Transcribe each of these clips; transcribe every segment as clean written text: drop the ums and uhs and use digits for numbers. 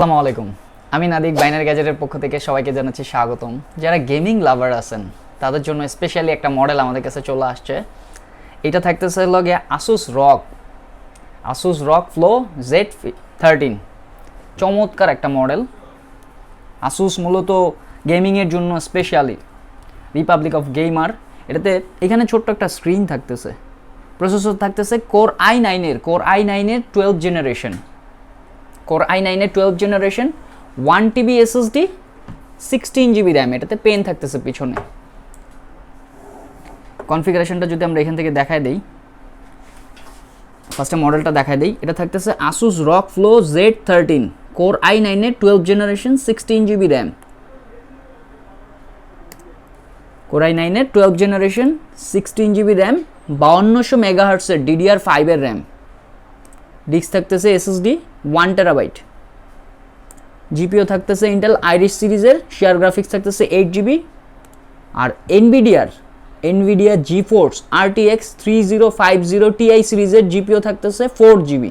আসসালামু আলাইকুম। আমি নাদিক বাইনারি গ্যাজেটের পক্ষ থেকে সবাইকে জানাচ্ছি স্বাগতম। যারা গেমিং লাভার আছেন তাদের জন্য স্পেশালি একটা মডেল আমাদের কাছে চলে আসছে। এটা থাকতেছে লগে ASUS ROG Flow Z13। চমৎকার একটা মডেল। ASUS মূলত গেমিংয়ের জন্য স্পেশালি রিপাবলিক অফ গেমার। এটাতে এখানে ছোট্ট একটা স্ক্রিন থাকতেছে, প্রসেসর থাকতেছে কোর i9 এর 12th জেনারেশন। Core i9 এর 12th generation, 1TB SSD, 16GB RAM। এটাতে পেন থাকতেছে পিছনে। কনফিগারেশনটা যদি আমরা এখান থেকে দেখাই দেই, ফার্স্টে মডেলটা দেখাই দেই। এটা থাকতেছে ASUS ROG Flow Z13, Core i9 এর 12th generation, 16GB RAM। Core i9 এর 12th generation, 16GB RAM, 5200 MHz এর DDR5 এর RAM। ডিস্ক থাকতেছে SSD 1TB। জিপিও থাকতেছে ইন্টেল আইরিশ সিরিজের, শেয়ার গ্রাফিক্স থাকতেছে 8GB। আর এনভিডিয়া জিফোর্স RTX 3050 Ti সিরিজের GPU থাকতেছে 4GB।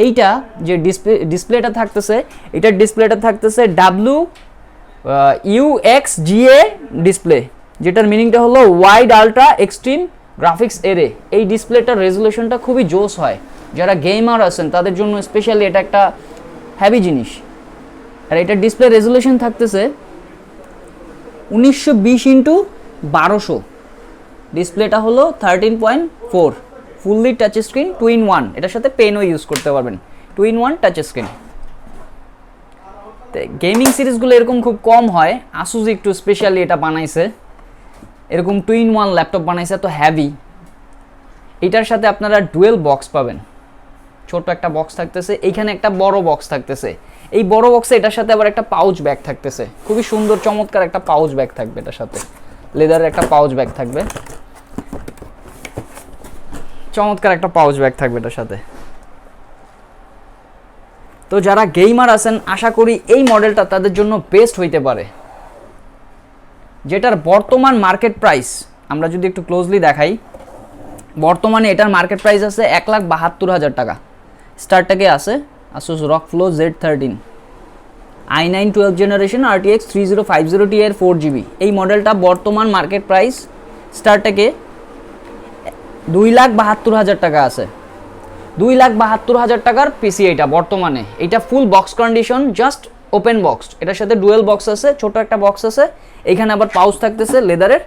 এইটা যে ডিসপ্লেটা থাকতেছে, এটার ডিসপ্লেটা থাকতেছে WUXGA ডিসপ্লে, যেটার মিনিংটা হলো ওয়াইড আলট্রা এক্সট্রিম গ্রাফিক্স এরে। এই ডিসপ্লেটার রেজুলেশনটা খুবই জোস হয়। যারা গেমার আছেন তাদের জন্য স্পেশালি এটা একটা হ্যাভি জিনিস। আর এটার ডিসপ্লে রেজুলেশন থাকতেছে 1920x1200। ডিসপ্লেটা হলো 13.4, ফুললি টাচ স্ক্রিন, 2-in-1। এটার সাথে পেনও ইউজ করতে পারবেন, 2-in-1 টাচ স্ক্রিন। গেমিং সিরিজগুলো এরকম খুব কম হয়, ASUS একটু স্পেশালি এটা বানাইছে, এরকম 2-in-1 ল্যাপটপ বানাইছে, তো হ্যাভি। এটার সাথে আপনারা ডুয়েল বক্স পাবেন। ছোট একটা বক্স থাকতেছে, এইখানে একটা বড় বক্স থাকতেছে। এই বড় বক্সে এটার সাথে আবার একটা পাউচ ব্যাগ থাকতেছে, খুবই সুন্দর চমৎকার একটা পাউচ ব্যাগ থাকবে এটার সাথে, লেদারের একটা পাউচ ব্যাগ থাকবে, চমৎকার একটা পাউচ ব্যাগ থাকবে এটার সাথে। তো যারা গেমার আছেন আশা করি এই মডেলটা তাদের জন্য বেস্ট হইতে পারে। যেটার বর্তমান মার্কেট প্রাইস আমরা যদি একটু ক্লোজলি দেখাই, বর্তমানে এটার মার্কেট প্রাইস আছে 1,72,000 টাকা। স্টারটাকে আছে ASUS ROG Flow Z13 i9 12th generation RTX 3050 Ti এর 4GB। এই মডেলটা বর্তমান মার্কেট প্রাইস স্টারটাকে 2,72,000 টাকা আছে। 2,72,000 টাকার পিসি এটা বর্তমানে। এটা full box condition, just open box. এটার সাথে ডুয়েল বক্স আছে, ছোট একটা বক্স আছে, এখানে আবার পাউচ থাকতেছে লেদারের,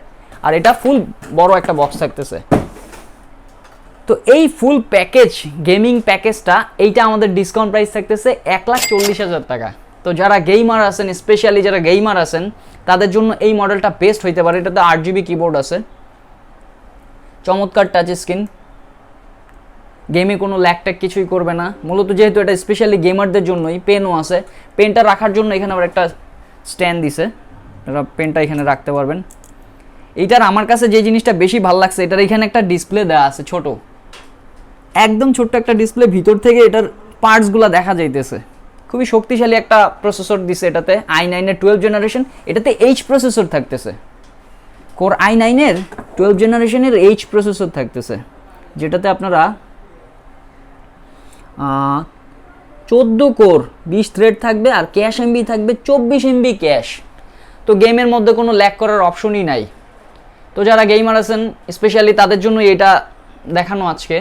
আর এটা ফুল বড় একটা বক্স থাকতেছে। তো এই ফুল প্যাকেজ, গেমিং প্যাকেজটা, এইটা আমাদের ডিসকাউন্ট প্রাইস থাকতেছে 1,40,000 টাকা। তো যারা গেমার আছেন, স্পেশালি যারা গেমার আছেন তাদের জন্য এই মডেলটা বেস্ট হইতে পারে। এটাতে 8GB কিবোর্ড আছে, চমৎকার টাচ স্ক্রিন, গেমে কোনো ল্যাগট্যাগ কিছুই করবে না। মূলত যেহেতু এটা স্পেশালি গেমারদের জন্যই, পেনও আছে। পেনটা রাখার জন্য এখানে আবার একটা স্ট্যান্ড দিছে, এটা পেনটা এখানে রাখতে পারবেন। এইটার আমার কাছে যে জিনিসটা বেশি ভালো লাগছে, এটার এখানে একটা ডিসপ্লে দেওয়া আছে, ছোট, একদম ছোট্ট একটা ডিসপ্লে, ভিতর থেকে এটার পার্টসগুলো দেখা যাইতেছে। খুবই শক্তিশালী একটা প্রসেসর দিছে এটাতে, i9 এর 12th জেনারেশন। এটাতে H প্রসেসর থাকতেছে, কোর i9 এর 12th জেনারেশনের H প্রসেসর থাকতেছে, যেটাতে আপনারা 14 কোর 20 থ্রেড থাকবে, আর ক্যাশ এমবি থাকবে 24 MB ক্যাশ। তো গেমের মধ্যে কোনো ল্যাগ করার অপশনই নাই। তো যারা গেমার আছেন স্পেশালি তাদের জন্য এটা দেখানো আজকে।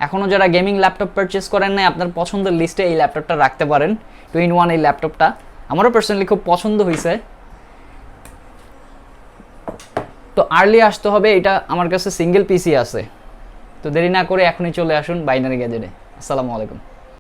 এখনও যারা গেমিং ল্যাপটপ পারচেস করেন নাই, আপনার পছন্দের লিস্টে এই ল্যাপটপটা রাখতে পারেন। 2-in-1 এই ল্যাপটপটা আমারও পার্সোনালি খুব পছন্দ হয়েছে। তো আর্লি আসতে হবে, এটা আমার কাছে সিঙ্গেল পিসি আছে। তো দেরি না করে এখনই চলে আসুন বাইনারি গ্যাজেটে। আসসালামু আলাইকুম।